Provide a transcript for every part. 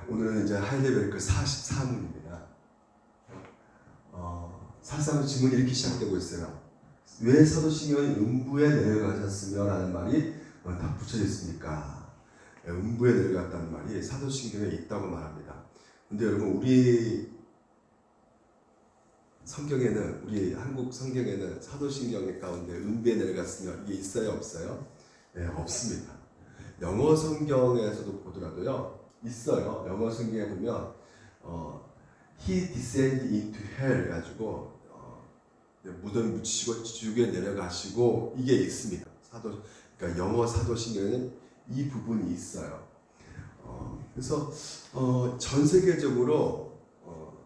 오늘은 이제 하이데베르크 44문입니다. 사실상 질문이 이렇게 시작되고 있어요. 왜 사도신경이 음부에 내려가셨으며? 라는 말이 다 붙여져 있습니까? 음부에 내려갔다는 말이 사도신경에 있다고 말합니다. 근데 여러분, 우리 성경에는, 우리 한국 성경에는 사도신경 가운데 음부에 내려갔으며 이게 있어요, 없어요? 네, 없습니다. 영어 성경에서도 보더라도요, 있어요. 영어 성경에 보면 He descended into hell 해가지고 무덤 묻히시고 지옥에 내려가시고 이게 있습니다. 그러니까 영어 사도신경에는 이 부분이 있어요. 그래서 전 세계적으로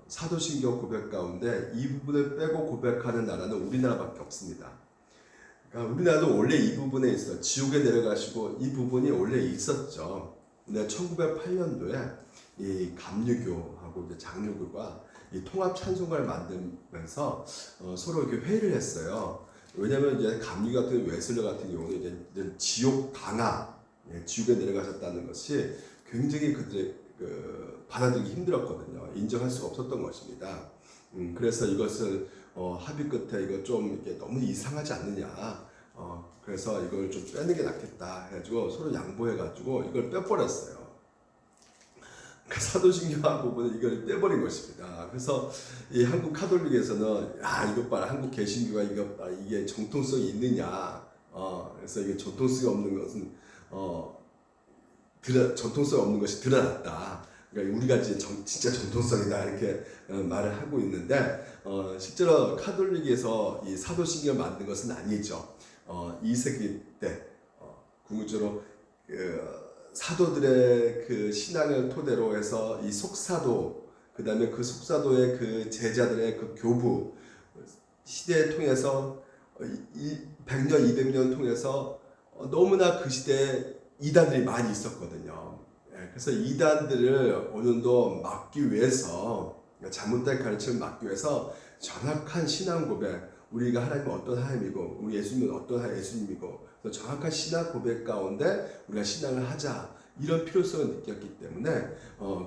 사도신경 고백 가운데 이 부분을 빼고 고백하는 나라는 우리나라밖에 없습니다. 그러니까 우리나라도 원래 이 부분에 있어요. 지옥에 내려가시고 이 부분이 원래 있었죠. 근데 1908년도에 이 감리교하고 이제 장로교가 이 통합 찬송가를 만들면서 서로 이렇게 회의를 했어요. 왜냐하면 이제 감리 같은 웨슬러 같은 경우는 이제 지옥 강화, 지옥에 내려가셨다는 것이 굉장히 그들의 받아들이기 힘들었거든요. 인정할 수가 없었던 것입니다. 그래서 이것을 합의 끝에 이거 좀 이게 너무 이상하지 않느냐. 그래서 이걸 좀 빼는 게 낫겠다 해가지고 서로 양보해가지고 이걸 빼버렸어요. 사도신경 부분은 이걸 빼버린 것입니다. 그래서 이 한국 카톨릭에서는 이것 봐라, 한국 개신교가 이것 봐라, 이게 정통성이 있느냐. 그래서 이게 정통성이 없는 것은 전통성이 없는 것이 드러났다. 그러니까 우리가 진짜 전통성이다 이렇게 말을 하고 있는데 실제로 카톨릭에서 이 사도신경을 만든 것은 아니죠. 2세기 때 궁극적으로 사도들의 그 신앙을 토대로 해서 이 속사도, 그 다음에 그 속사도의 그 제자들의 그 교부 시대를 통해서 100년, 200년 통해서 너무나 그 시대에 이단들이 많이 있었거든요. 그래서 이단들을 어느 정도 막기 위해서, 잘못된 가르침을 막기 위해서 정확한 신앙 고백, 우리가 하나님은 어떤 하나님이고 우리 예수님은 어떤 예수님이고 정확한 신앙 고백 가운데 우리가 신앙을 하자, 이런 필요성을 느꼈기 때문에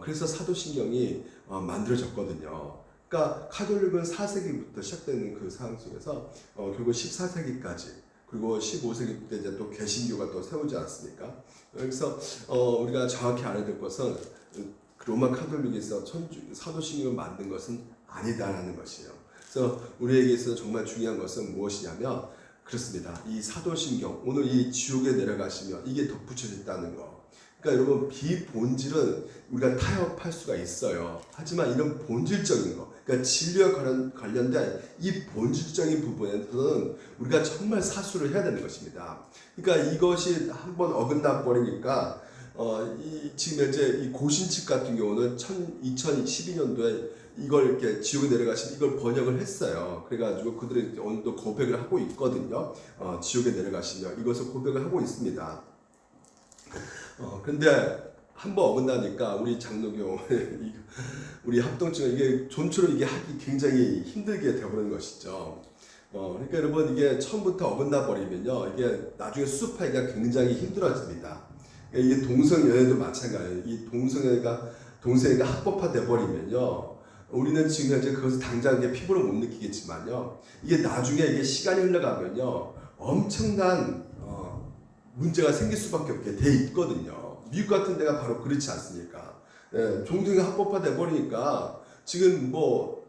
그래서 사도신경이 만들어졌거든요. 그러니까 카톨릭은 4세기부터 시작되는 그 상황 속에서 결국 14세기까지, 그리고 15세기 때 이제 또 개신교가 또 세우지 않습니까? 그래서 우리가 정확히 알아야 될 것은 로마 카톨릭에서 사도신경을 만든 것은 아니다라는 것이에요. 그래서 우리에게 있어서 정말 중요한 것은 무엇이냐면 그렇습니다. 이 사도신경, 오늘 이 지옥에 내려가시며 이게 덧붙여져 있다는 거. 그러니까 여러분, 비본질은 우리가 타협할 수가 있어요. 하지만 이런 본질적인 거, 그러니까 진리와 관련된 이 본질적인 부분에서는 우리가 정말 사수를 해야 되는 것입니다. 그러니까 이것이 한번 어긋나 버리니까 지금 현재 이 고신측 같은 경우는 2012년도에 이걸 이렇게 지옥에 내려가시면 이걸 번역을 했어요. 그래가지고 그들이 어느 정도 고백을 하고 있거든요. 지옥에 내려가시면 이것을 고백을 하고 있습니다. 근데 한번 어긋나니까 우리 장로교, 우리 합동층은 이게 좀처럼 이게 하기 굉장히 힘들게 되어버리는 것이죠. 그러니까 여러분, 이게 처음부터 어긋나 버리면요, 이게 나중에 수습하기가 굉장히 힘들어집니다. 이게 동성연애도 마찬가지예요. 이 동성애가 합법화돼 버리면요, 우리는 지금 현재 그것을 당장 피부로 못 느끼겠지만요, 이게 나중에 이게 시간이 흘러가면요, 엄청난 문제가 생길 수밖에 없게 돼 있거든요. 미국 같은 데가 바로 그렇지 않습니까? 종교가 합법화돼 버리니까 지금 뭐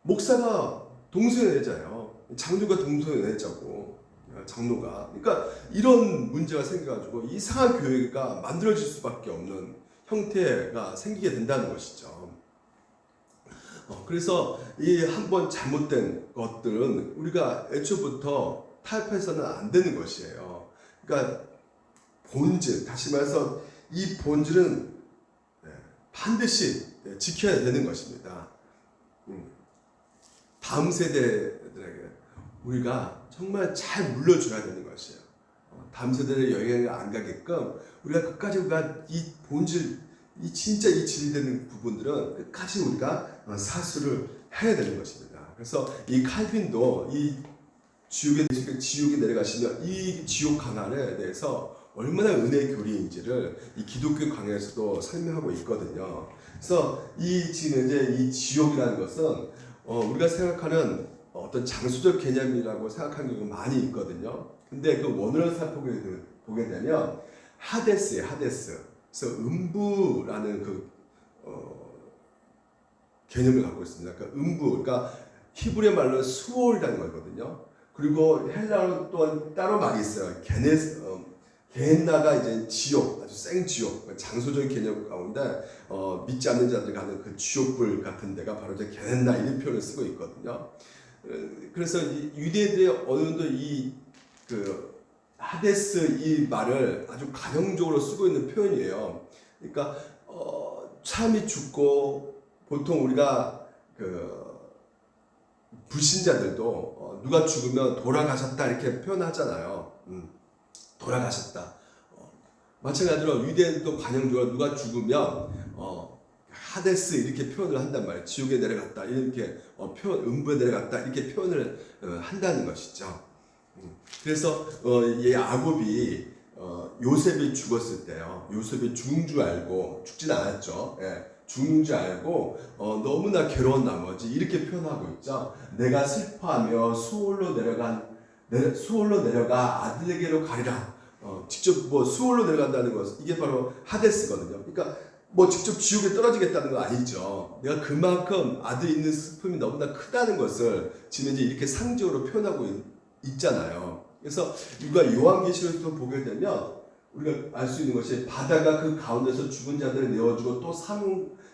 목사가 동성애자예요. 장로가 동성애자고, 장로가. 그러니까 이런 문제가 생겨가지고 이상한 교회가 만들어질 수밖에 없는 형태가 생기게 된다는 것이죠. 그래서 이 한번 잘못된 것들은 우리가 애초부터 타협해서는 안 되는 것이에요. 그러니까 본질, 다시 말해서 이 본질은 반드시 지켜야 되는 것입니다. 다음 세대들에게 우리가 정말 잘 물려줘야 되는 것이에요. 다음 세대의 영향을 안 가게끔 우리가 끝까지 이 본질, 이 진짜 이 진리되는 부분들은 끝까지 우리가 사수를 해야 되는 것입니다. 그래서 이 칼빈도 이 지옥에 내려가시면 이 지옥 강한에 대해서 얼마나 은혜의 교리인지를 이 기독교 강해에서도 설명하고 있거든요. 그래서 이 지금 이제 이 지옥이라는 것은 우리가 생각하는 어떤 장소적 개념이라고 생각하는 경우가 많이 있거든요. 근데 그 원어를 살펴보게 되면 하데스예요, 하데스. 그래서 음부라는 그 개념을 갖고 있습니다. 그러니까 음부, 그러니까 히브리 말로 수올이라는 거거든요. 그리고 헬라어로 또한 따로 말이 있어요. 게헨나가 이제 지옥, 아주 생지옥, 장소적인 개념 가운데 믿지 않는 자들이 가는 그 지옥불 같은 데가 바로 이제 게헨나 이런 표현을 쓰고 있거든요. 그래서 유대인들이 어느 정도 그 하데스 이 말을 아주 가정적으로 쓰고 있는 표현이에요. 그러니까 사람이 죽고 보통 우리가 그 불신자들도 누가 죽으면 돌아가셨다 이렇게 표현하잖아요. 돌아가셨다. 마찬가지로 유대인도 관용적으로 누가 죽으면 하데스 이렇게 표현을 한단 말이에요. 지옥에 내려갔다 이렇게 표현, 음부에 내려갔다 이렇게 표현을 한다는 것이죠. 그래서 야곱이 요셉이 죽었을 때요. 요셉이 죽은 줄 알고 죽진 않았죠. 예. 죽는 줄 알고 너무나 괴로운 나머지 이렇게 표현하고 있죠. 내가 슬퍼하며 수올로 내려가 아들에게로 가리라. 직접 뭐 수올로 내려간다는 것 이게 바로 하데스거든요. 그러니까 뭐 직접 지옥에 떨어지겠다는 건 아니죠. 내가 그만큼 아들 있는 슬픔이 너무나 크다는 것을 지금 이제 이렇게 상징으로 표현하고 있잖아요. 그래서 우리가 요한계시록에서 보게 되면 우리가 알 수 있는 것이 바다가 그 가운데서 죽은 자들을 내어주고 또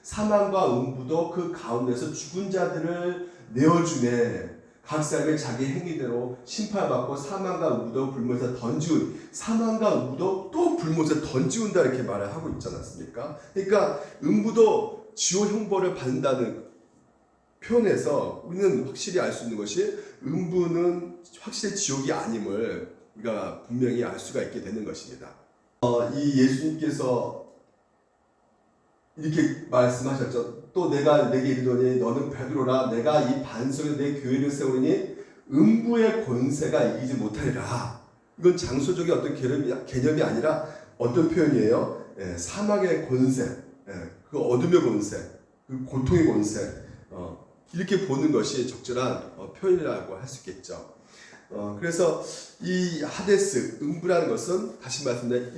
사망과 음부도 그 가운데서 죽은 자들을 내어주네. 각 사람이 자기 행위대로 심판받고 사망과 음부도 불못에 던지운 사망과 음부도 또 불못에 던지운다 이렇게 말을 하고 있지 않았습니까? 그러니까 음부도 지옥 형벌을 받는다는 표현에서 우리는 확실히 알 수 있는 것이 음부는 확실히 지옥이 아님을 우리가 분명히 알 수가 있게 되는 것입니다. 이 예수님께서 이렇게 말씀하셨죠. 또 내가 내게 이르노니 너는 베드로라 내가 이 반석에 내 교회를 세우니 음부의 권세가 이기지 못하리라. 이건 장소적인 어떤 개념이 아니라 어떤 표현이에요? 예, 사막의 권세, 그 어둠의 권세, 그 고통의 권세 이렇게 보는 것이 적절한 표현이라고 할 수 있겠죠. 그래서 이 하데스, 음부라는 것은 다시 말씀드리면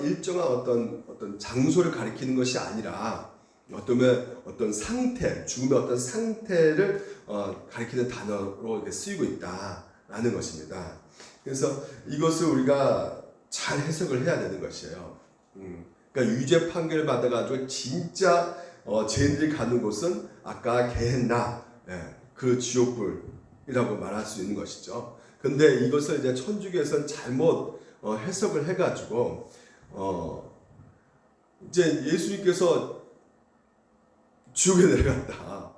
일정한 어떤 장소를 가리키는 것이 아니라 어떤 상태, 죽음의 어떤 상태를 가리키는 단어로 이렇게 쓰이고 있다라는 것입니다. 그래서 이것을 우리가 잘 해석을 해야 되는 것이에요. 그러니까 유죄 판결을 받아가지고 진짜 죄인들이 가는 곳은 아까 게헨나, 그 지옥불이라고 말할 수 있는 것이죠. 근데 이것을 이제 천주교에서는 잘못 해석을 해가지고 이제 예수님께서 지옥에 내려갔다.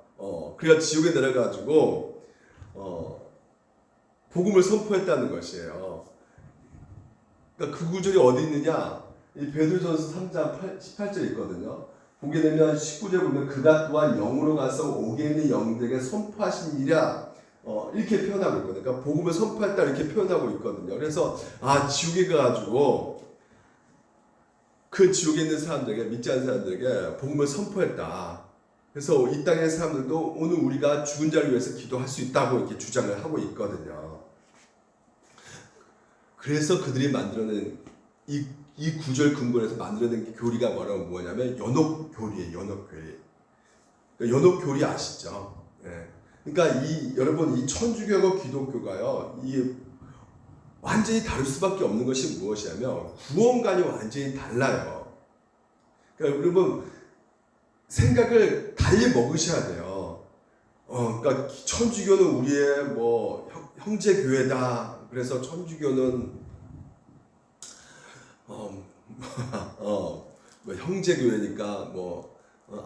그래야 지옥에 내려가지고 복음을 선포했다는 것이에요. 그러니까 그 구절이 어디 있느냐? 이 베드로전서 3장 18절 있거든요. 보게 되면 19절 보면 그가 또한 영으로 가서 옥에 있는 영들에게 선포하신 일이라 이렇게 표현하고 있거든요. 그러니까 복음을 선포했다 이렇게 표현하고 있거든요. 그래서 지옥에 가가지고 그 지옥에 있는 사람들에게 믿지 않는 사람들에게 복음을 선포했다. 그래서 이 땅의 사람들도 오늘 우리가 죽은 자를 위해서 기도할 수 있다고 이렇게 주장을 하고 있거든요. 그래서 그들이 만들어낸 이 구절 근거에서 만들어낸 교리가 뭐냐면 연옥교리예요. 연옥교리. 그러니까 연옥교리 아시죠? 예. 그러니까 여러분 이 천주교하고 기독교가요. 완전히 다를 수밖에 없는 것이 무엇이냐면 구원관이 완전히 달라요. 그러니까 여러분 생각을 달리 먹으셔야 돼요. 그러니까 천주교는 우리의 뭐 형제 교회다. 그래서 천주교는 뭐 형제 교회니까 뭐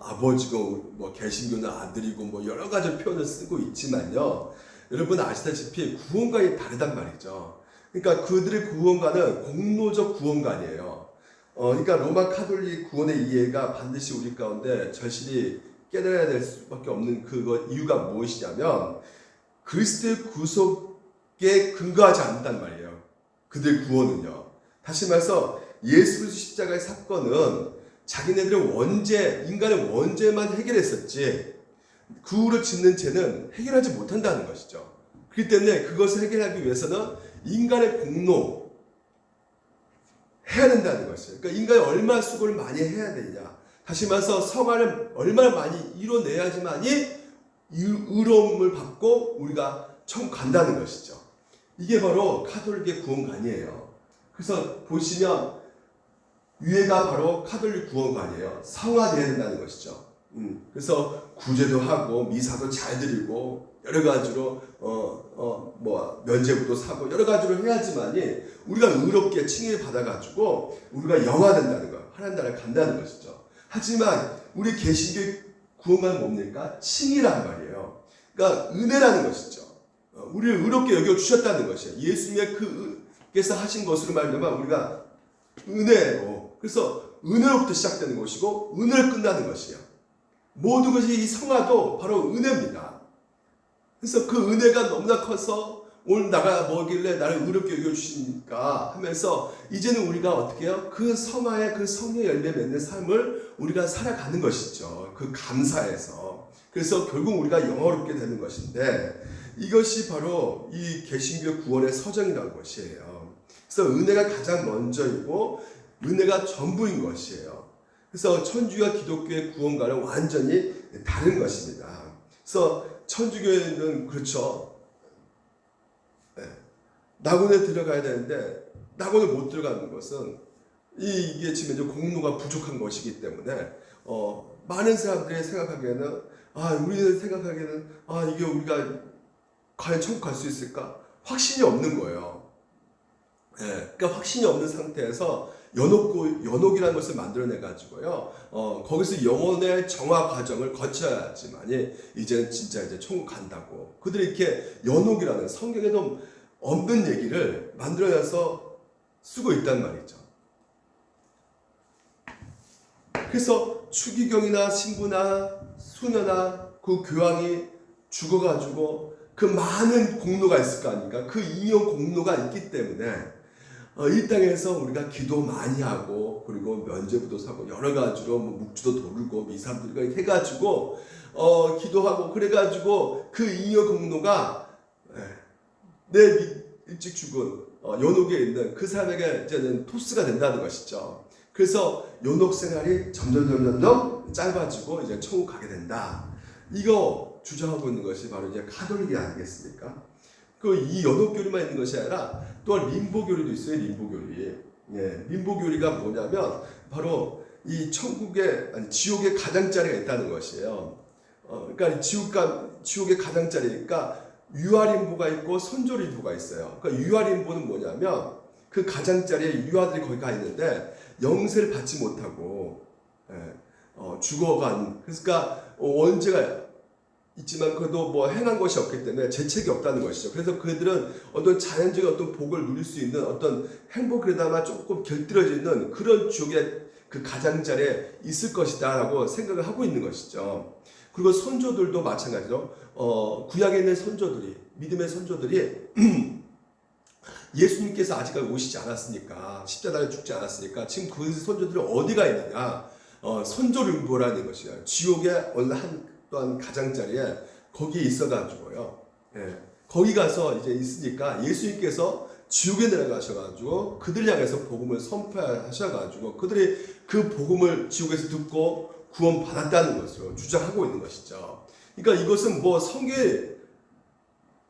아버지고 뭐 개신교는 아들이고 뭐 여러 가지 표현을 쓰고 있지만요. 여러분 아시다시피 구원관이 다르단 말이죠. 그러니까 그들의 구원관은 공로적 구원관이에요. 그러니까 로마 카톨릭 구원의 이해가 반드시 우리 가운데 절실히 깨달아야 될 수밖에 없는 이유가 무엇이냐면 그리스도의 구속에 근거하지 않는단 말이에요. 그들의 구원은요. 다시 말해서 예수 그리스도 십자가의 사건은 자기네들의 인간의 원죄만 해결했었지 그 후로 짓는 죄는 해결하지 못한다는 것이죠. 그렇기 때문에 그것을 해결하기 위해서는 인간의 공로 해야 된다는 것이에요. 그러니까 인간이 얼마나 수고를 많이 해야 되냐. 다시 말해서 성화를 얼마나 많이 이뤄내야지만이 의로움을 받고 우리가 천국 간다는 것이죠. 이게 바로 가톨릭의 구원관이에요. 그래서 보시면 위에가 바로 가톨릭 구원관이에요. 성화되어야 된다는 것이죠. 그래서 구제도 하고 미사도 잘 드리고 여러 가지로 면죄부도 사고 여러 가지로 해야지만이 우리가 의롭게 칭의를 받아가지고 우리가 영화된다는 거, 하나님 나라에 간다는 것이죠. 하지만 우리 개신교 구원관은 뭡니까? 칭의란 말이에요. 그러니까 은혜라는 것이죠. 우리를 의롭게 여겨 주셨다는 것이에요. 예수님의 그께서 하신 것으로 말하면 우리가 은혜로, 그래서 은혜로부터 시작되는 것이고 은혜로 끝나는 것이에요. 모든 것이 이 성화도 바로 은혜입니다. 그래서 그 은혜가 너무나 커서 오늘 나가 뭐길래 나를 의롭게 여겨주시니까 하면서 이제는 우리가 어떻게 해요? 그 성화의 그 성령의 열매 맺는 삶을 우리가 살아가는 것이죠. 그 감사에서. 그래서 결국 우리가 영화롭게 되는 것인데 이것이 바로 이 개신교 구원의 서정이라는 것이에요. 그래서 은혜가 가장 먼저이고 은혜가 전부인 것이에요. 그래서 천주교와 기독교의 구원과는 완전히 다른 것입니다. 그래서 천주교에는 그렇죠. 낙원에 들어가야 되는데 낙원에 못 들어가는 것은 이게 지금 이제 공로가 부족한 것이기 때문에 많은 사람들이 생각하기에는 우리는 생각하기에는 이게 우리가 과연 천국 갈 수 있을까? 확신이 없는 거예요. 그러니까 확신이 없는 상태에서 연옥이라는 것을 만들어내 가지고요. 거기서 영혼의 정화 과정을 거쳐야지만이 이제는 진짜 이제 천국 간다고. 그들이 이렇게 연옥이라는 성경에도 없는 얘기를 만들어내서 쓰고 있단 말이죠. 그래서 추기경이나 신부나 수녀나 그 교황이 죽어가지고 그 많은 공로가 있을 거 아닙니까? 그 이용 공로가 있기 때문에 이 땅에서 우리가 기도 많이 하고 그리고 면죄부도 사고 여러 가지로 묵주도 돌고 미사도 드리고 해가지고 기도하고 그래가지고 그 잉여 공로가 내 일찍 죽은 연옥에 있는 그 사람에게 이제는 토스가 된다는 것이죠. 그래서 연옥 생활이 점점 짧아지고 이제 천국 가게 된다. 이거 주장하고 있는 것이 바로 이제 가톨릭이 아니겠습니까? 이 연옥교리만 있는 것이 아니라 또한 림보교리도 있어요. 림보교리가 뭐냐면 바로 이 지옥의 가장자리가 있다는 것이에요. 그러니까 지옥의 가장자리니까 유아림보가 있고 선조림보가 있어요. 그러니까 유아림보는 뭐냐면 그 가장자리에 유아들이 거기 가 있는데 영세를 받지 못하고 죽어간, 그러니까 원죄가 있지만 그래도 뭐 행한 것이 없기 때문에 죄책이 없다는 것이죠. 그래서 그들은 어떤 자연적인 어떤 복을 누릴 수 있는 어떤 행복이라마 조금 곁들여지는 그런 지옥의 그 가장자리에 있을 것이다라고 생각을 하고 있는 것이죠. 그리고 선조들도 마찬가지로 구약에 있는 선조들이, 믿음의 선조들이 예수님께서 아직까지 오시지 않았으니까, 십자가에 죽지 않았으니까 지금 그 선조들이 어디가 있느냐? 선조림보라는 것이에요. 지옥의 어느 또한 가장자리에 거기에 있어가지고요. 거기 가서 이제 있으니까 예수님께서 지옥에 내려가셔가지고 그들 향해서 복음을 선포하셔가지고 그들이 그 복음을 지옥에서 듣고 구원 받았다는 것으로 주장하고 있는 것이죠. 그러니까 이것은 뭐 성경의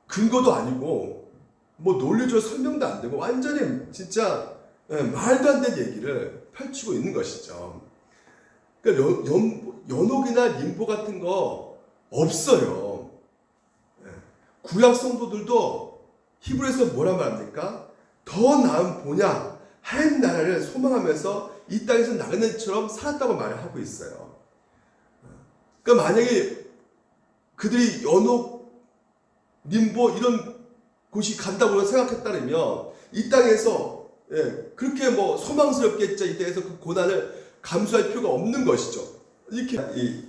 근거도 아니고 뭐 논리적으로 설명도 안 되고 완전히 진짜 말도 안 되는 얘기를 펼치고 있는 것이죠. 그러니까 연옥이나 림보 같은 거 없어요. 구약 성도들도 히브리서 뭐라 말합니까? 더 나은 본향, 하나님 나라를 소망하면서 이 땅에서 나그네처럼 살았다고 말을 하고 있어요. 그러니까 만약에 그들이 연옥, 림보 이런 곳이 간다고 생각했다면 이 땅에서 그렇게 뭐 소망스럽겠죠. 이 땅에서 그 고난을 감수할 필요가 없는 것이죠. 이렇게 이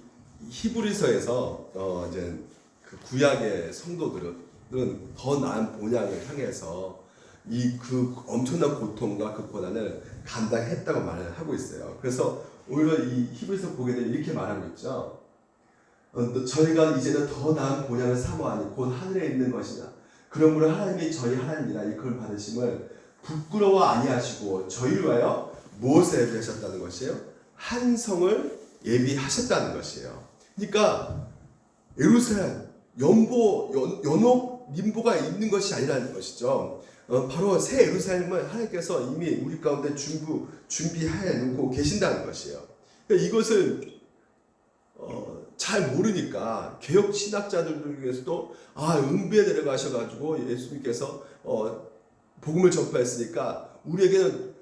히브리서에서 이제 그 구약의 성도들은 더 나은 본향을 향해서 이 그 엄청난 고통과 그 고난을 감당했다고 말을 하고 있어요. 그래서 오히려 이 히브리서 보게 되면 이렇게 말하고 있죠. 저희가 이제는 더 나은 본향을 사모하니 곧 하늘에 있는 것이냐. 그러므로 하나님이 저희 하나님이라 이걸 받으심을 부끄러워 아니하시고 저희를 위하여 무엇을 예비하셨다는 것이에요? 한 성을 예비하셨다는 것이에요. 그러니까 예루살렘 연옥 림보가 있는 것이 아니라는 것이죠. 바로 새 예루살렘을 하나님께서 이미 우리 가운데 준비해 놓고 계신다는 것이에요. 그러니까 이것을 잘 모르니까 개혁 신학자들 중에서도 은비에 내려가셔가지고 예수님께서 복음을 전파했으니까 우리에게는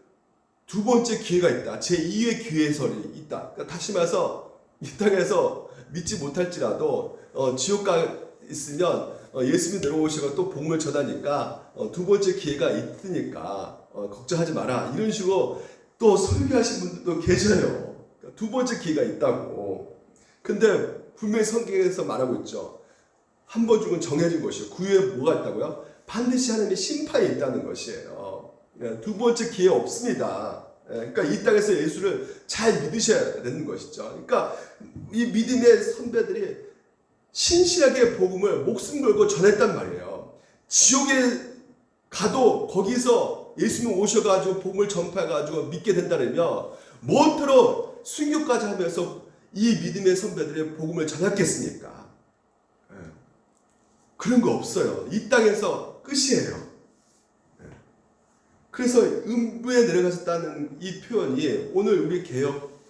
두 번째 기회가 있다. 제2의 기회설이 있다. 그러니까 다시 말해서 이 땅에서 믿지 못할지라도 지옥 가 있으면 예수님이 내려오시고 또 복음을 전하니까 두 번째 기회가 있으니까 걱정하지 마라. 이런 식으로 또 설교하신 분들도 계셔요. 그러니까 두 번째 기회가 있다고. 근데 분명히 성경에서 말하고 있죠. 한 번 죽은 정해진 것이요. 그 후에 뭐가 있다고요? 반드시 하나님의 심판이 있다는 것이에요. 두 번째 기회 없습니다. 그러니까 이 땅에서 예수를 잘 믿으셔야 되는 것이죠. 그러니까 이 믿음의 선배들이 신실하게 복음을 목숨 걸고 전했단 말이에요. 지옥에 가도 거기서 예수님 오셔가지고 복음을 전파해가지고 믿게 된다면 무엇으로 순교까지 하면서 이 믿음의 선배들의 복음을 전했겠습니까? 그런 거 없어요. 이 땅에서 끝이에요. 그래서 음부에 내려가셨다는 이 표현이 오늘 우리 개혁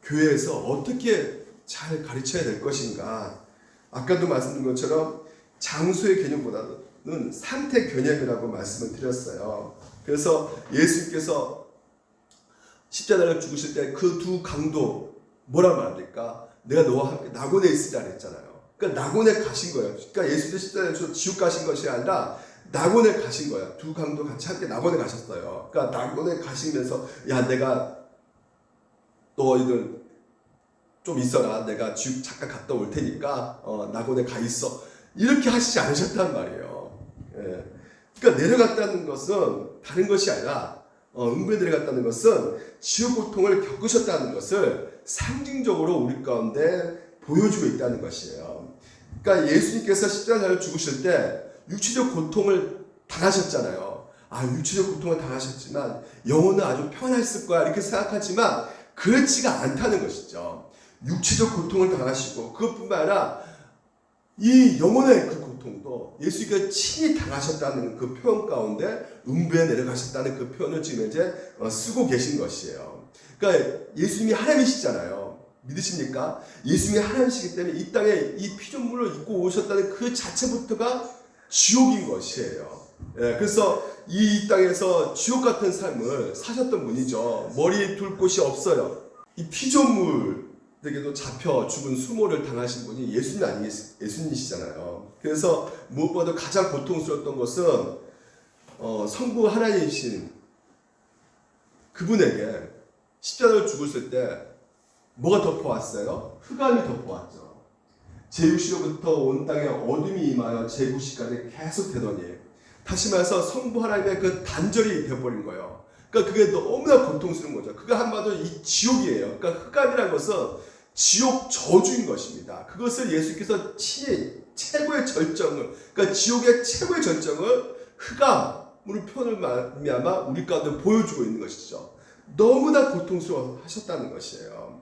교회에서 어떻게 잘 가르쳐야 될 것인가. 아까도 말씀드린 것처럼 장소의 개념보다는 상태 개념이라고 말씀을 드렸어요. 그래서 예수님께서 십자가를 죽으실 때 그 두 강도 뭐라 말합니까? 내가 너와 함께 낙원에 있으라 그랬잖아요. 그러니까 낙원에 가신 거예요. 그러니까 예수님도 십자가에 죽어서 지옥 가신 것이 아니라 낙원에 가신 거예요. 두 강도 같이 함께 낙원에 가셨어요. 그러니까 낙원에 가시면서 내가 너희들 좀 있어라. 내가 지옥 잠깐 갔다 올 테니까 낙원에 가 있어. 이렇게 하시지 않으셨단 말이에요. 그러니까 내려갔다는 것은 다른 것이 아니라 음부에 내려갔다는 것은 지옥 고통을 겪으셨다는 것을 상징적으로 우리 가운데 보여주고 있다는 것이에요. 그러니까 예수님께서 십자가를 죽으실 때 육체적 고통을 당하셨잖아요. 육체적 고통을 당하셨지만 영혼은 아주 편했을 거야 이렇게 생각하지만 그렇지가 않다는 것이죠. 육체적 고통을 당하시고 그것뿐만 아니라 이 영혼의 그 고통도 예수님께서 친히 당하셨다는 그 표현 가운데 음부에 내려가셨다는 그 표현을 지금 이제 쓰고 계신 것이에요. 그러니까 예수님이 하나님이시잖아요. 믿으십니까? 예수님이 하나님이시기 때문에 이 땅에 이 피조물을 입고 오셨다는 그 자체부터가 지옥인 것이에요. 그래서 이 땅에서 지옥 같은 삶을 사셨던 분이죠. 머리 둘 곳이 없어요. 이 피조물에게도 잡혀 죽은 수모를 당하신 분이 예수님이시잖아요. 그래서 무엇보다도 가장 고통스러웠던 것은 성부 하나님이신 그분에게 십자가를 죽으실 때 뭐가 덮어왔어요? 흑암이 덮어왔죠. 제6시로부터 온 땅에 어둠이 임하여 제9시까지 계속 되더니 다시 말해서 성부 하나님의 그 단절이 되어버린 거예요. 그러니까 그게 너무나 고통스러운 거죠. 그거 한마디로 이 지옥이에요. 그러니까 흑암이라는 것은 지옥 저주인 것입니다. 그것을 예수께서 친히 최고의 절정을, 그러니까 지옥의 최고의 절정을 흑암으로 표현을 말미암아 우리 가운데 보여주고 있는 것이죠. 너무나 고통스러워 하셨다는 것이에요.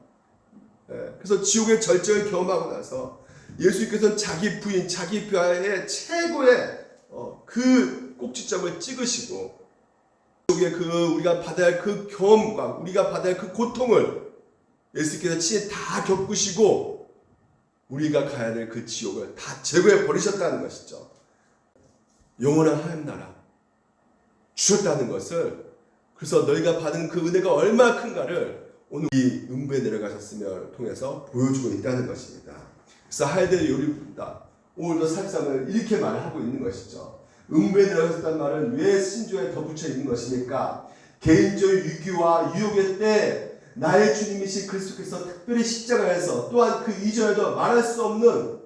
그래서 지옥의 절정을 경험하고 나서 예수님께서는 자기 부인, 자기 뼈의 최고의 그 꼭지점을 찍으시고 지옥의 우리가 받아야 할 그 경험과 우리가 받아야 할 그 고통을 예수님께서 친히 다 겪으시고 우리가 가야 될 그 지옥을 다 제거해 버리셨다는 것이죠. 영원한 하나님 나라 주셨다는 것을, 그래서 너희가 받은 그 은혜가 얼마나 큰가를 오늘 이 음부에 내려가셨음을 통해서 보여주고 있다는 것입니다. 그래서 하이델 요리부다 오늘도 살상을 이렇게 말하고 있는 것이죠. 음부에 내려가셨다는 말은 왜 신조에 덧붙여 있는 것입니까? 개인적인 위기와 유혹의 때 나의 주님이신 그리스도께서 특별히 십자가에서 또한 그 이전에도 말할 수 없는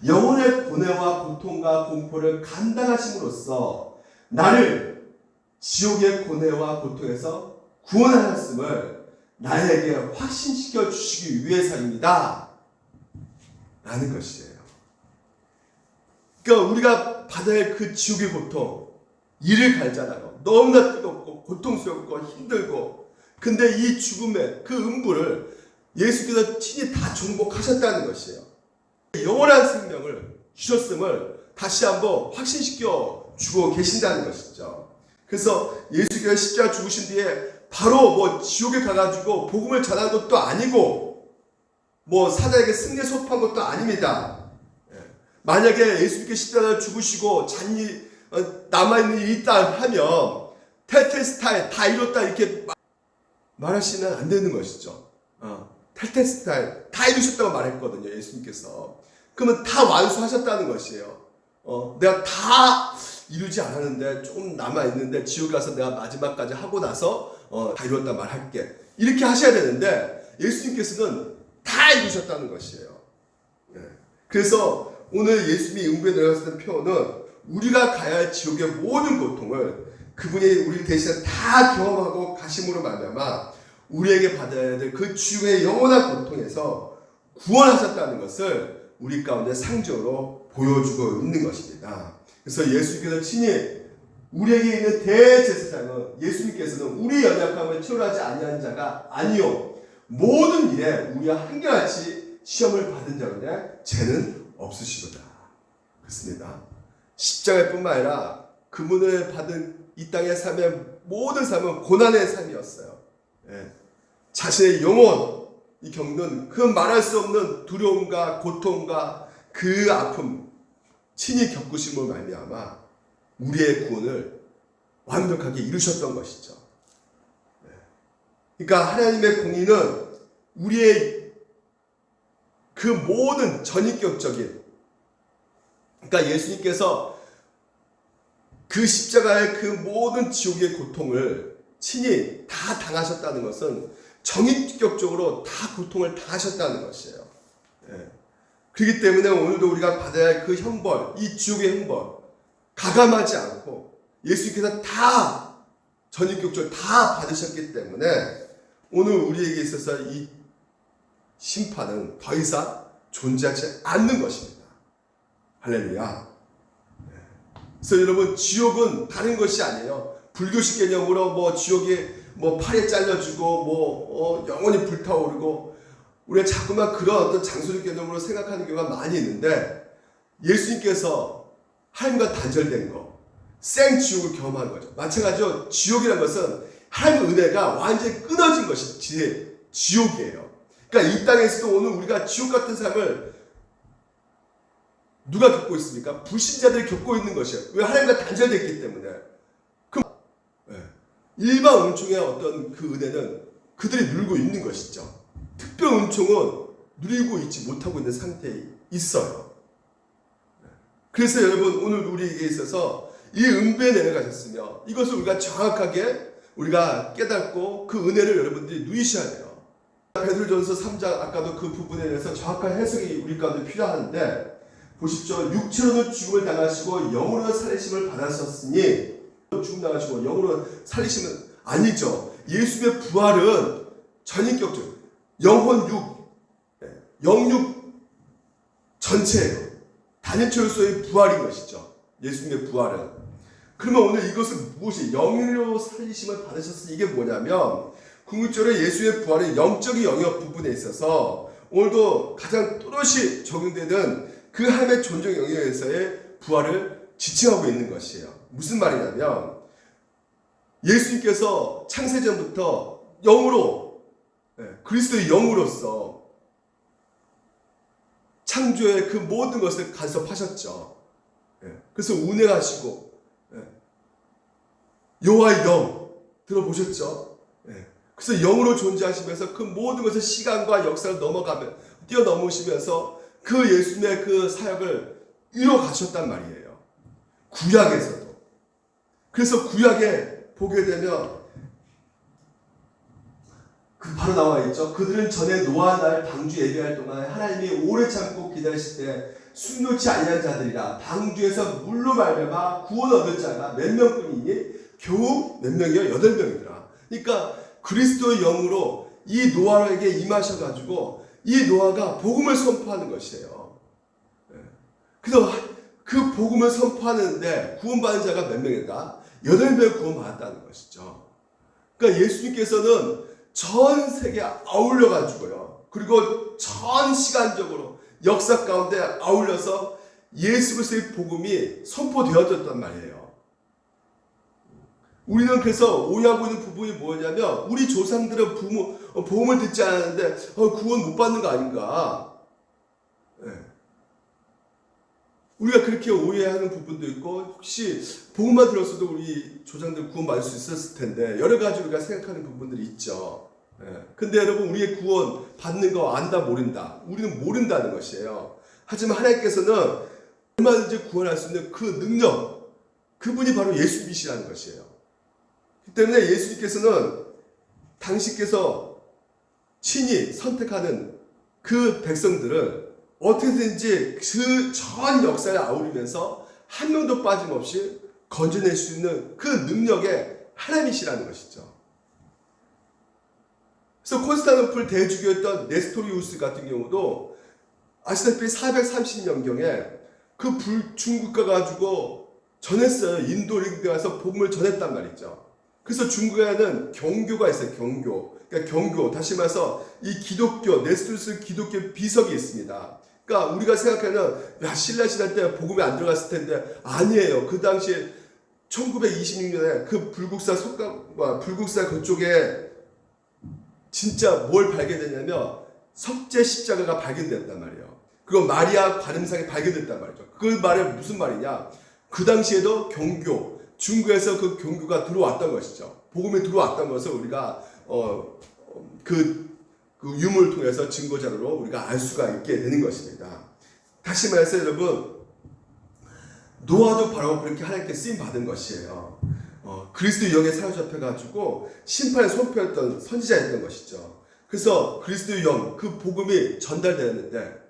영혼의 고뇌와 고통과 공포를 감당하심으로써 나를 지옥의 고뇌와 고통에서 구원하셨음을 나에게 확신시켜 주시기 위해서입니다. 라는 것이에요. 그러니까 우리가 받아야 할 그 지옥의 고통, 이를 갈잖아요. 너무나 뜨겁고 고통스럽고 힘들고, 근데 이 죽음의 그 음부를 예수께서 친히 다 정복하셨다는 것이에요. 영원한 생명을 주셨음을 다시 한번 확신시켜 주고 계신다는 것이죠. 그래서 예수께서 십자가 죽으신 뒤에 바로 뭐 지옥에 가가지고 복음을 전한 것도 아니고 뭐 사단에게 승리 소통한 것도 아닙니다. 만약에 예수님께 십자가를 죽으시고 잔이 남아있는 일이 있다 하면 텔텔스타에 다 이뤘다 이렇게 말하시면 안 되는 것이죠. 텔텔스타에 다 이루셨다고 말했거든요. 예수님께서. 그러면 다 완수하셨다는 것이에요. 내가 다 이루지 않았는데 조금 남아있는데 지옥에 가서 내가 마지막까지 하고 나서 다 이뤘다 말할게. 이렇게 하셔야 되는데 예수님께서는 다 이루셨다는 것이에요. 그래서 오늘 예수님이 음부에 내려갔을 때 표현은 우리가 가야 할 지옥의 모든 고통을 그분이 우리 대신에 다 경험하고 가심으로 말미암아 우리에게 받아야 될 그 지옥의 영원한 고통에서 구원하셨다는 것을 우리 가운데 상징으로 보여주고 있는 것입니다. 그래서 예수님께서 친히 우리에게 있는 대제사장은 예수님께서는 우리 연약함을 치유하지 아니한 자가 아니요 모든 일에 우리와 한결같이 시험을 받은 자로냐 죄는 없으시도다. 그렇습니다. 십자가뿐만 아니라 그분을 받은 이 땅의 삶의 모든 삶은 고난의 삶이었어요. 자신의 영혼이 겪는 그 말할 수 없는 두려움과 고통과 그 아픔 친히 겪으심으로 말미암아 우리의 구원을 완벽하게 이루셨던 것이죠. 그러니까 하나님의 공의는 우리의 그 모든 전인격적인, 그러니까 예수님께서 그 십자가의 그 모든 지옥의 고통을 친히 다 당하셨다는 것은 정인격적으로 다 고통을 당하셨다는 것이에요. 그렇기 때문에 오늘도 우리가 받아야 할 그 형벌, 이 지옥의 형벌 가감하지 않고 예수님께서 다 전인격적으로 다 받으셨기 때문에 오늘 우리에게 있어서 이 심판은 더 이상 존재하지 않는 것입니다. 할렐루야. 그래서 여러분 지옥은 다른 것이 아니에요. 불교식 개념으로 뭐 지옥이 뭐 팔에 잘려주고 뭐 영원히 불타오르고 우리가 자꾸만 그런 어떤 장소적 개념으로 생각하는 경우가 많이 있는데 예수님께서 하나님과 단절된 거 생지옥을 경험한 거죠. 마찬가지로 지옥이라는 것은 하나님의 은혜가 완전히 끊어진 것이 지옥이에요. 그러니까 이 땅에서도 오늘 우리가 지옥 같은 삶을 누가 겪고 있습니까? 불신자들이 겪고 있는 것이에요. 왜? 하나님과 단절됐기 때문에. 일반 은총의 어떤 그 은혜는 그들이 누리고 있는 것이죠. 특별 은총은 누리고 있지 못하고 있는 상태에 있어요. 그래서 여러분 오늘 우리에게 있어서 이 은배에 내려가셨으며 이것을 우리가 정확하게 우리가 깨닫고 그 은혜를 여러분들이 누리셔야 돼요. 베드로전서 3장 아까도 그 부분에 대해서 정확한 해석이 우리 가운데 필요한데 보십시오. 육체로는 죽음을 당하시고 영으로는 살리심을 받으셨으니 죽음 당하시고 영으로 살리심은 아니죠. 예수님의 부활은 전인격적 영혼 영육 전체예요. 단일철소의 부활인 것이죠. 예수님의 부활은. 그러면 오늘 이것은 무엇이 영으로 살리심을 받으셨으니 이게 뭐냐면 궁극적으로 예수의 부활의 영적인 영역 부분에 있어서 오늘도 가장 또렷이 적용되는 그 하나님의 존재 영역에서의 부활을 지칭하고 있는 것이에요. 무슨 말이냐면 예수님께서 창세전부터 영으로 그리스도의 영으로서 창조의 그 모든 것을 간섭하셨죠. 그래서 운행하시고 여호와의 영 들어보셨죠? 그래서 영으로 존재하시면서 그 모든 것을 시간과 역사를 뛰어넘으시면서 그 예수님의 그 사역을 이뤄 가셨단 말이에요. 구약에서도. 그래서 구약에 보게 되면 그 바로 나와 있죠. 그들은 전에 노아 날 방주 예배할 동안 하나님이 오래 참고 기다리실 때 순교치 아니한 자들이라 방주에서 물로 말미암아 구원 얻을 자가 몇 명뿐이니 겨우 몇 명이요? 8명이더라. 그러니까 그리스도의 영으로 이 노아에게 임하셔가지고 이 노아가 복음을 선포하는 것이에요. 그래서 그 복음을 선포하는데 구원받은 자가 몇 명인가? 8명 구원받았다는 것이죠. 그러니까 예수님께서는 전 세계에 아울러가지고요. 그리고 전 시간적으로 역사 가운데 아울러서 예수 그리스도의 복음이 선포되어졌단 말이에요. 우리는 그래서 오해하고 있는 부분이 뭐냐면 우리 조상들은 복음을 듣지 않았는데 구원 못 받는 거 아닌가. 우리가 그렇게 오해하는 부분도 있고 혹시 복음만 들었어도 우리 조상들 구원받을 수 있었을 텐데 여러 가지 우리가 생각하는 부분들이 있죠. 근데 여러분 우리의 구원 받는 거 안다 모른다. 우리는 모른다는 것이에요. 하지만 하나님께서는 얼마든지 구원할 수 있는 그 능력 그분이 바로 예수님이시라는 것이에요. 그 때문에 예수님께서는 당신께서 친히 선택하는 그 백성들을 어떻게든지 그 전 역사에 아우르면서 한 명도 빠짐없이 건져낼 수 있는 그 능력의 하나님이시라는 것이죠. 그래서 콘스탄티노플 대주교였던 네스토리우스 같은 경우도 아시다시피 430년경에 그 중국가 가지고 전했어요. 인도에 가서 복음을 전했단 말이죠. 그래서 중국에는 경교가 있어요. 경교. 그러니까 경교, 다시 말해서 이 기독교, 네스토리우스 기독교 비석이 있습니다. 그러니까 우리가 생각하는 신라 시대 때 복음이 안 들어갔을 텐데 아니에요. 그 당시에 1926년에 그 불국사 그쪽에 진짜 뭘 발견했냐면 석재 십자가가 발견됐단 말이에요. 그리고 마리아 관음상이 발견됐단 말이죠. 그 말이 무슨 말이냐? 그 당시에도 경교, 중국에서 그 경교가 들어왔던 것이죠. 복음이 들어왔던 것을 우리가 그 유물을 통해서 증거자료로 우리가 알 수가 있게 되는 것입니다. 다시 말해서 여러분, 노아도 바로 그렇게 하나님께 쓰임 받은 것이에요. 그리스도의 영에 사로잡혀가지고 심판에 선포했던 선지자였던 것이죠. 그래서 그리스도의 영, 그 복음이 전달되었는데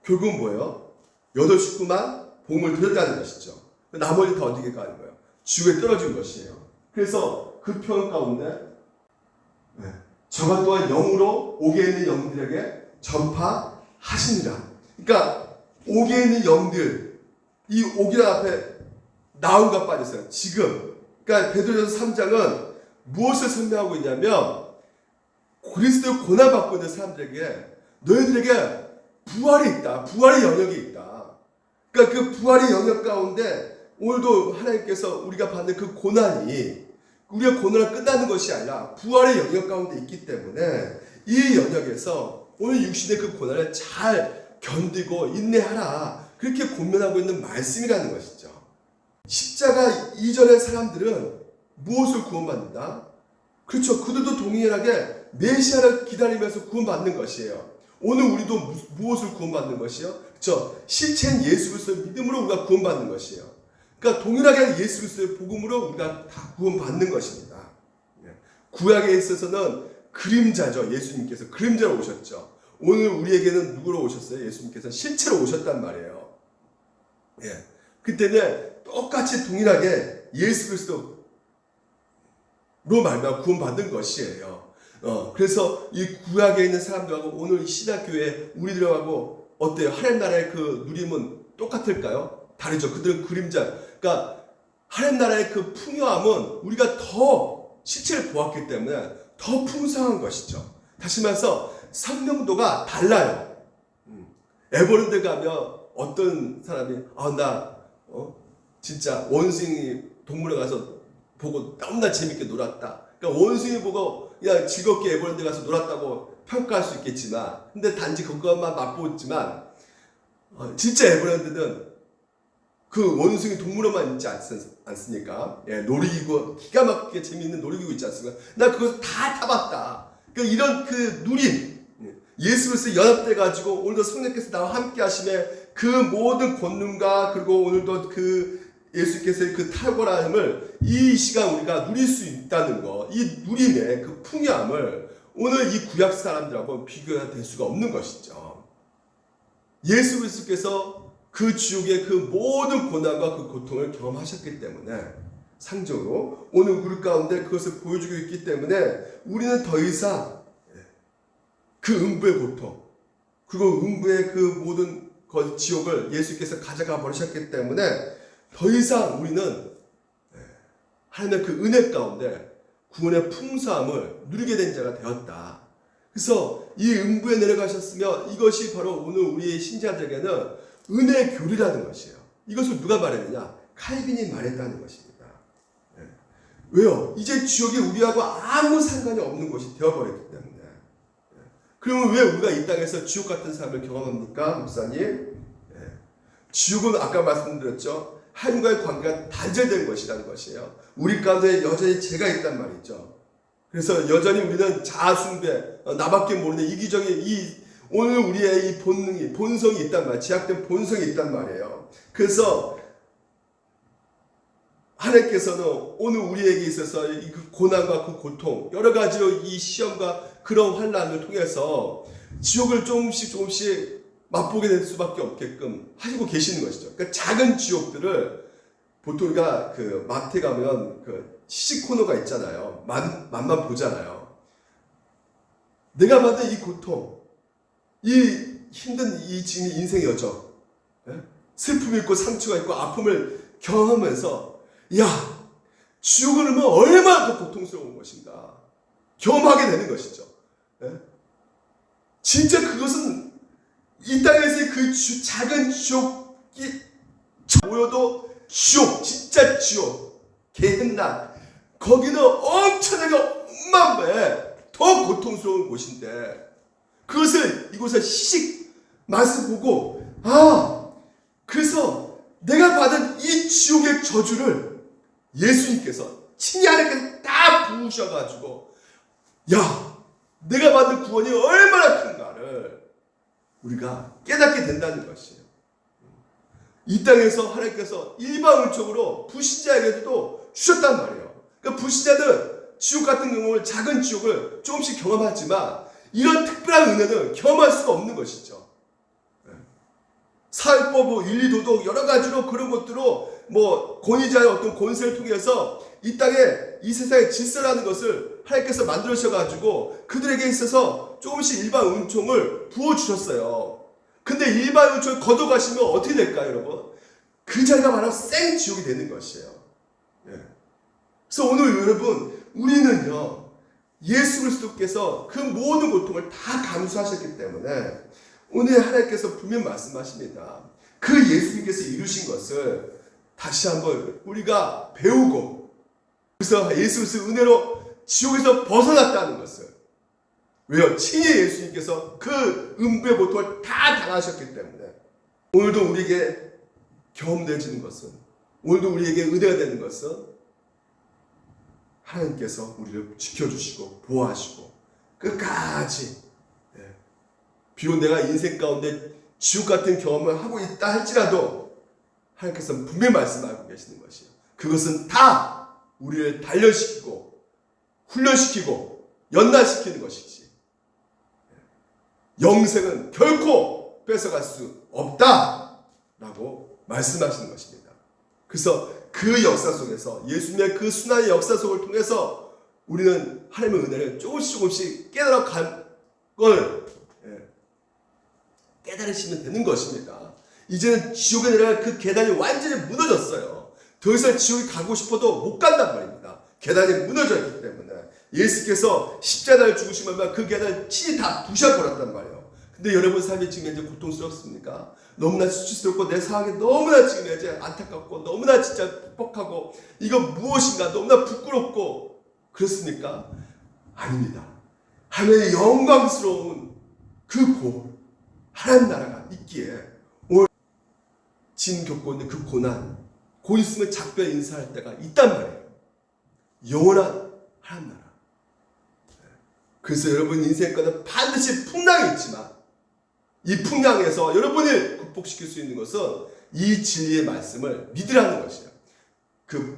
결국은 뭐예요? 8 식구만 복음을 들었다는 것이죠. 나머지 다 어디게 가는 거예요? 지옥에 떨어진 것이에요. 그래서 그 표현 가운데 저가 또한 영으로 옥에 있는 영들에게 전파하시니라. 그러니까 옥에 있는 영들, 이 옥이라는 앞에 나우가 빠졌어요. 지금. 그러니까 베드로전서 3장은 무엇을 설명하고 있냐면 그리스도의 고난받고 있는 사람들에게 너희들에게 부활이 있다. 부활의 영역이 있다. 그러니까 그 부활의 영역 가운데 오늘도 하나님께서 우리가 받는 그 고난이 우리가 고난을 끝나는 것이 아니라 부활의 영역 가운데 있기 때문에 이 영역에서 오늘 육신의 그 고난을 잘 견디고 인내하라. 그렇게 권면하고 있는 말씀이라는 것이죠. 십자가 이전의 사람들은 무엇을 구원받는다? 그렇죠. 그들도 동일하게 메시아를 기다리면서 구원받는 것이에요. 오늘 우리도 무엇을 구원받는 것이요? 그렇죠. 실체인 예수 그리스도의 믿음으로 우리가 구원받는 것이에요. 그러니까 동일하게 예수 그리스도의 복음으로 우리가 다 구원받는 것입니다. 구약에 있어서는 그림자죠. 예수님께서 그림자로 오셨죠. 오늘 우리에게는 누구로 오셨어요? 예수님께서 실체로 오셨단 말이에요. 그 때문에 똑같이 동일하게 예수 그리스도로 말미암아 구원받은 것이에요. 그래서 이 구약에 있는 사람들하고 오늘 신약교회 우리들하고 어때요? 하나님 나라의 그 누림은 똑같을까요? 다르죠. 그들은 그림자. 그러니까 하나님 나라의 그 풍요함은 우리가 더 실체를 보았기 때문에 더 풍성한 것이죠. 다시 말해서 선명도가 달라요. 에버랜드 가면 어떤 사람이 진짜 원숭이 동물원 가서 보고 너무나 재밌게 놀았다. 그러니까 원숭이 보고 그냥 즐겁게 에버랜드 가서 놀았다고 평가할 수 있겠지만 근데 단지 그것만 맛보지만 진짜 에버랜드는 그 원숭이 동물원만 있지 않습니까? 놀이기구 기가 막히게 재미있는 놀이기구 있지 않습니까? 나 그거 다 타봤다. 그러니까 이런 그 누림 예수 그리스도 연합돼 가지고 오늘도 성령께서 나와 함께 하심에 그 모든 권능과 그리고 오늘도 그 예수께서의 그 탁월함을 이 시간 우리가 누릴 수 있다는 거, 이 누림의 그 풍요함을 오늘 이 구약 사람들하고 비교가 될 수가 없는 것이죠. 예수 그리스도께서 그 지옥의 그 모든 고난과 그 고통을 경험하셨기 때문에 상적으로 오늘 우리 가운데 그것을 보여주고 있기 때문에 우리는 더 이상 그 음부의 고통 그리고 음부의 그 모든 지옥을 예수께서 가져가 버리셨기 때문에 더 이상 우리는 하나님의 그 은혜 가운데 구원의 풍성함을 누리게 된 자가 되었다. 그래서 이 음부에 내려가셨으며 이것이 바로 오늘 우리의 신자들에게는 은혜의 교리라는 것이에요. 이것을 누가 말했느냐? 칼빈이 말했다는 것입니다. 왜요? 이제 지옥이 우리하고 아무 상관이 없는 것이 되어버렸기 때문에. 그러면 왜 우리가 이 땅에서 지옥 같은 삶을 경험합니까? 목사님? 지옥은 아까 말씀드렸죠. 하나님과의 관계가 단절된 것이라는 것이에요. 우리 가운데 여전히 죄가 있단 말이죠. 그래서 여전히 우리는 자아숭배, 나밖에 모르는 이기적인 오늘 우리의 이 본성이 있단 말이에요. 제약된 본성이 있단 말이에요. 그래서 하나님께서는 오늘 우리에게 있어서 이 고난과 그 고통, 여러 가지로 이 시험과 그런 환난을 통해서 지옥을 조금씩 맛보게 될 수밖에 없게끔 하시고 계시는 것이죠. 그러니까 작은 지옥들을 보통 우리가 그 마트에 가면 그 시식 코너가 있잖아요. 맛만 보잖아요. 내가 받은 이 고통, 이 힘든 이 지금 인생의 여정, 슬픔이 있고 상처가 있고 아픔을 경험하면서 야, 지옥을 오면 얼마나 더 고통스러운 것인가 경험하게 되는 것이죠. 진짜 그것은 이 땅에서의 그 작은 지옥이 보여도 지옥, 진짜 지옥, 개hen난 거기는 엄청나게 엄만 배 더 고통스러운 곳인데 그것을 이곳에 시식 맛을 보고 그래서 내가 받은 이 지옥의 저주를 예수님께서 친히 하나님께서 다 부으셔가지고 내가 받은 구원이 얼마나 큰가를 우리가 깨닫게 된다는 것이에요. 이 땅에서 하나님께서 일방적으로 불신자에게도 주셨단 말이에요. 그러니까 불신자는 지옥 같은 경우는 작은 지옥을 조금씩 경험하지만 이런 특별한 은혜는 경험할 수가 없는 것이죠. 사회법, 윤리도덕 여러 가지로 그런 것들로 권위자의 어떤 권세를 통해서 이 땅에 이 세상의 질서라는 것을 하나님께서 만들어주셔가지고 그들에게 있어서 조금씩 일반 은총을 부어주셨어요. 근데 일반 은총을 걷어가시면 어떻게 될까요, 여러분? 그 자리가 바로 생지옥이 되는 것이에요. 그래서 오늘 여러분 우리는요 예수 그리스도께서 그 모든 고통을 다 감수하셨기 때문에 오늘 하나님께서 분명 말씀하십니다. 그 예수님께서 이루신 것을 다시 한번 우리가 배우고 그래서 예수 그리스도의 은혜로 지옥에서 벗어났다는 것을 왜요? 친히 예수님께서 그 음부의 고통을 다 당하셨기 때문에 오늘도 우리에게 경험되어지는 것은 오늘도 우리에게 은혜가 되는 것은 하나님께서 우리를 지켜주시고 보호하시고 끝까지 비록 내가 인생 가운데 지옥 같은 경험을 하고 있다 할지라도 하나님께서는 분명히 말씀하고 계시는 것이에요. 그것은 다 우리를 단련시키고 훈련시키고 연단시키는 것이지 영생은 결코 뺏어갈 수 없다라고 말씀하시는 것입니다. 그래서 그 역사 속에서 예수님의 그 순환의 역사 속을 통해서 우리는 하나님의 은혜를 조금씩 깨달아간 걸 깨달으시면 되는 것입니다. 이제는 지옥에 내려갈 그 계단이 완전히 무너졌어요. 더 이상 지옥에 가고 싶어도 못 간단 말입니다. 계단이 무너져 있기 때문에 예수께서 십자가를 죽으시면 그 계단을 친히 다 부셔버렸단 말이에요. 근데 여러분 삶이 지금 이제 고통스럽습니까? 너무나 수치스럽고 내 상황이 너무나 지금 이제 안타깝고 너무나 진짜 퍽퍽하고 이거 무엇인가 너무나 부끄럽고 그렇습니까? 아닙니다. 하나님의 영광스러운 그 하나님 나라가 있기에 오늘 진 겪고 있는 그 고난 곧 있으면 작별 인사할 때가 있단 말이에요. 영원한 하나님 나라. 그래서 여러분 인생과는 반드시 풍랑이 있지만 이 풍랑에서 여러분을 극복시킬 수 있는 것은 이 진리의 말씀을 믿으라는 것이에요. 그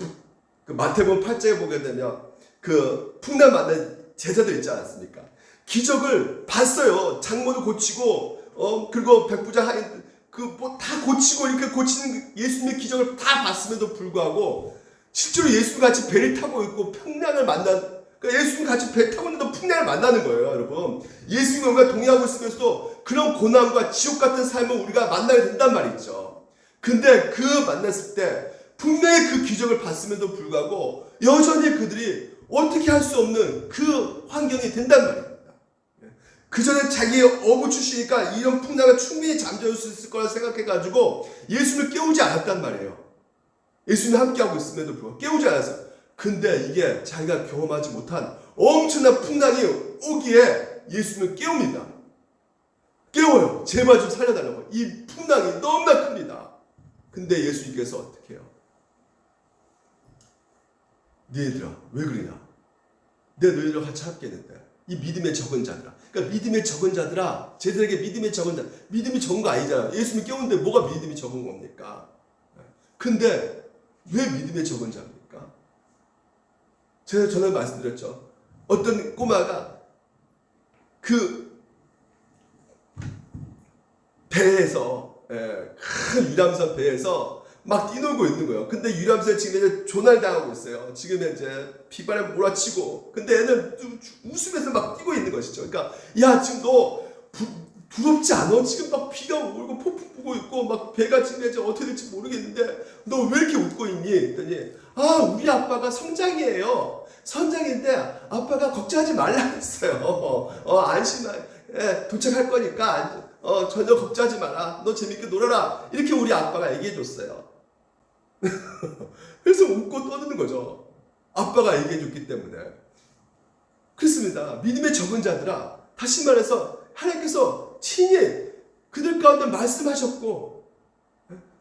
마태복음 8장에 보게 되면 그 풍랑 만난 제자들 있지 않습니까? 기적을 봤어요. 장모도 고치고 그리고 백부장 뭐 다 고치고 이렇게 고치는 예수님의 기적을 다 봤음에도 불구하고 실제로 예수님 같이 배를 타고 있고 풍랑을 그러니까 예수님 같이 배 타고 있는데 풍랑을 만나는 거예요, 여러분. 예수님과 동의하고 있으면서도 그런 고난과 지옥 같은 삶을 우리가 만나게 된단 말이죠. 근데 그 만났을 때 분명히 그 기적을 봤음에도 불구하고 여전히 그들이 어떻게 할 수 없는 그 환경이 된단 말입니다. 그전에 자기 어부 출신이니까 이런 풍랑을 충분히 잠재울 수 있을 거라 생각해가지고 예수님을 깨우지 않았단 말이에요. 예수님이 함께하고 있음에도 불구하고 깨우지 않았어요. 근데 이게 자기가 경험하지 못한 엄청난 풍랑이 오기에 예수님을 깨웁니다. 깨워요. 제발 좀 살려달라고. 이 풍랑이 너무나 큽니다. 근데 예수님께서 어떻게 해요? 너희들아 왜 그러냐? 내가 너희들과 같이 함께 했는데 이 믿음의 적은 자들아. 그러니까 믿음의 적은 자들아. 쟤들에게 믿음의 적은 자. 믿음이 적은 거 아니잖아. 예수님이 깨우는데 뭐가 믿음이 적은 겁니까? 근데 왜 믿음의 적은 자입니까? 제가 전에 말씀드렸죠. 어떤 꼬마가 그 배에서 큰 유람선 배에서 막 뛰놀고 있는 거예요. 근데 유람선에 지금 이제 조날당하고 있어요. 지금 이제 비바람에 몰아치고. 근데 애는 웃으면서 막 뛰고 있는 것이죠. 그러니까 야 지금 너 두렵지 않아? 지금 막 비가 오고 폭풍 부고 있고 막 배가 지금 이제 어떻게 될지 모르겠는데 너 왜 이렇게 웃고 있니? 했더니 아 우리 아빠가 성장이에요. 선장인데 아빠가 걱정하지 말라고 했어요. 도착할 거니까 전혀 걱정하지 마라. 너 재밌게 놀아라. 이렇게 우리 아빠가 얘기해 줬어요. 그래서 웃고 떠드는 거죠. 아빠가 얘기해 줬기 때문에. 그렇습니다. 믿음의 적은 자들아, 다시 말해서 하나님께서 친히 그들 가운데 말씀하셨고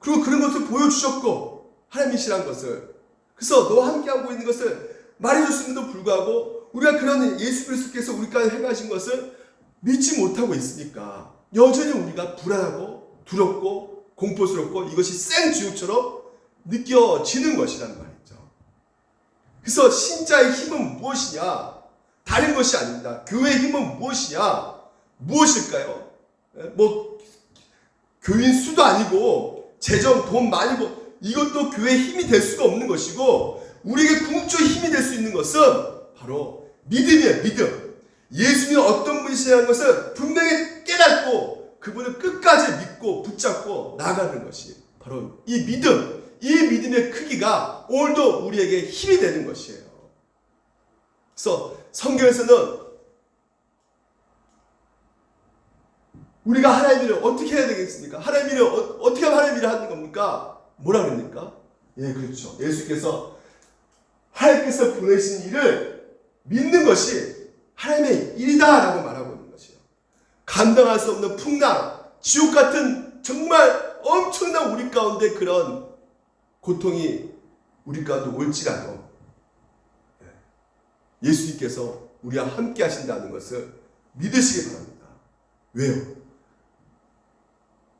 그리고 그런 것을 보여주셨고 하나님이시란 것을, 그래서 너와 함께하고 있는 것을 말해줬음에도 불구하고 우리가 그런 예수 그리스도께서 우리까지 행하신 것을 믿지 못하고 있으니까 여전히 우리가 불안하고 두렵고 공포스럽고 이것이 생쥐옥처럼 느껴지는 것이란 말이죠. 그래서 신자의 힘은 무엇이냐? 다른 것이 아닙니다. 교회의 힘은 무엇이냐? 무엇일까요? 뭐 교인 수도 아니고 재정, 돈 많이 이것도 교회의 힘이 될 수가 없는 것이고, 우리에게 궁극적인 힘이 될 수 있는 것은 바로 믿음이에요. 믿음. 예수님이 어떤 분이시라는 것을 분명히 깨닫고 그분을 끝까지 믿고 붙잡고 나가는 것이 바로 이 믿음, 이 믿음의 크기가 오늘도 우리에게 힘이 되는 것이에요. 그래서 성경에서는 우리가 하나님 일을 어떻게 해야 되겠습니까? 하나님 일을 어떻게 하면 하나님 일을 하는 겁니까? 뭐라 그럽니까? 예, 그렇죠. 예수께서 하나님께서 보내신 일을 믿는 것이 하나님의 일이다라고 말하고 있는 것이에요. 감당할 수 없는 풍랑, 지옥 같은 정말 엄청난 우리 가운데 그런 고통이 우리 가운데 올지라도 예수님께서 우리와 함께 하신다는 것을 믿으시기 바랍니다. 왜요?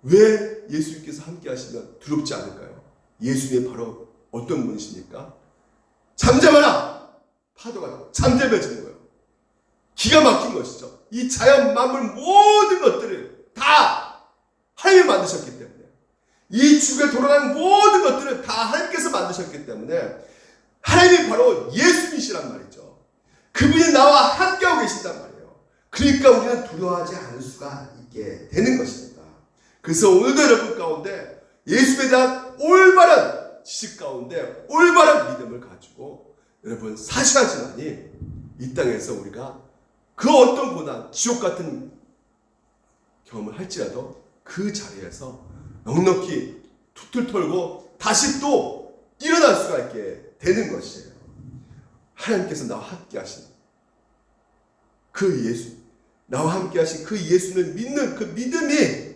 왜 예수님께서 함께 하시면 두렵지 않을까요? 예수님이 바로 어떤 분이십니까? 잠잠하라! 파도가 잠잠해지는 거예요. 기가 막힌 것이죠. 이 자연 만물 모든 것들을 다 하나님이 만드셨기 때문에, 이 주변에 돌아가는 모든 것들을 다 하나님께서 만드셨기 때문에 하나님이 바로 예수님이시란 말이죠. 그분이 나와 함께하고 계신단 말이에요. 그러니까 우리는 두려워하지 않을 수가 있게 되는 것입니다. 그래서 오늘도 여러분 가운데 예수에 대한 올바른 지식 가운데 올바른 믿음을 가지고 여러분 사셔야지만이 이 땅에서 우리가 그 어떤 고난, 지옥 같은 경험을 할지라도 그 자리에서 넉넉히 툭툭 털고 다시 또 일어날 수가 있게 되는 것이에요. 하나님께서 나와 함께 하신 그 예수, 나와 함께 하신 그 예수를 믿는 그 믿음이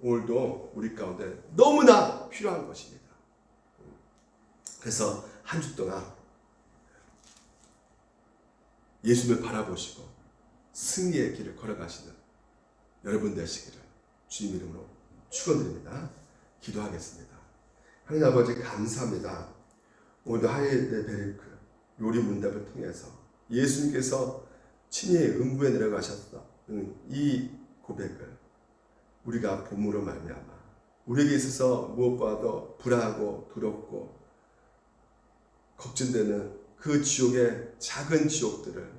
오늘도 우리 가운데 너무나 필요한 것입니다. 그래서 한 주 동안 예수를 바라보시고 승리의 길을 걸어가시는 여러분 되시기를 주님 이름으로 축원드립니다. 기도하겠습니다. 하나님 아버지 감사합니다. 오늘도 하이데베르크 요리 문답을 통해서 예수님께서 친히 음부에 내려가셨다. 이 고백을 우리가 본문으로 말미암아 우리에게 있어서 무엇보다도 불안하고 두렵고 걱정되는 그 지옥의 작은 지옥들을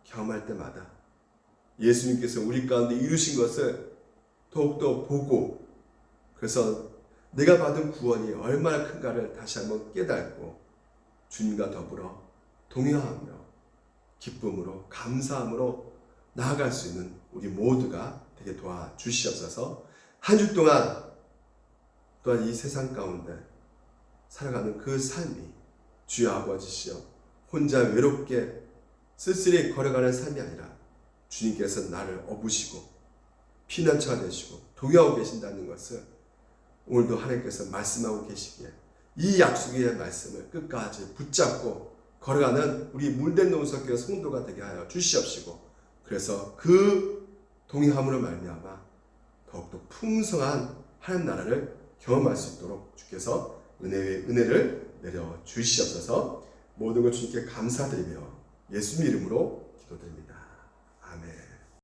경험할 때마다 예수님께서 우리 가운데 이루신 것을 더욱더 보고, 그래서 내가 받은 구원이 얼마나 큰가를 다시 한번 깨닫고 주님과 더불어 동요하며 기쁨으로 감사함으로 나아갈 수 있는 우리 모두가 되게 도와주시옵소서. 한 주 동안 또한 이 세상 가운데 살아가는 그 삶이 주여 아버지시여 혼자 외롭게 쓸쓸히 걸어가는 삶이 아니라 주님께서 나를 업으시고 피난처가 되시고 동요하고 계신다는 것을 오늘도 하나님께서 말씀하고 계시기에 이 약속의 말씀을 끝까지 붙잡고 걸어가는 우리 물된 농석교회 성도가 되게 하여 주시옵시고, 그래서 그 동행함으로 말미암아 더욱더 풍성한 하나님 나라를 경험할 수 있도록 주께서 은혜를 내려 주시옵소서. 모든 것 주님께 감사드리며 예수님 이름으로 기도드립니다.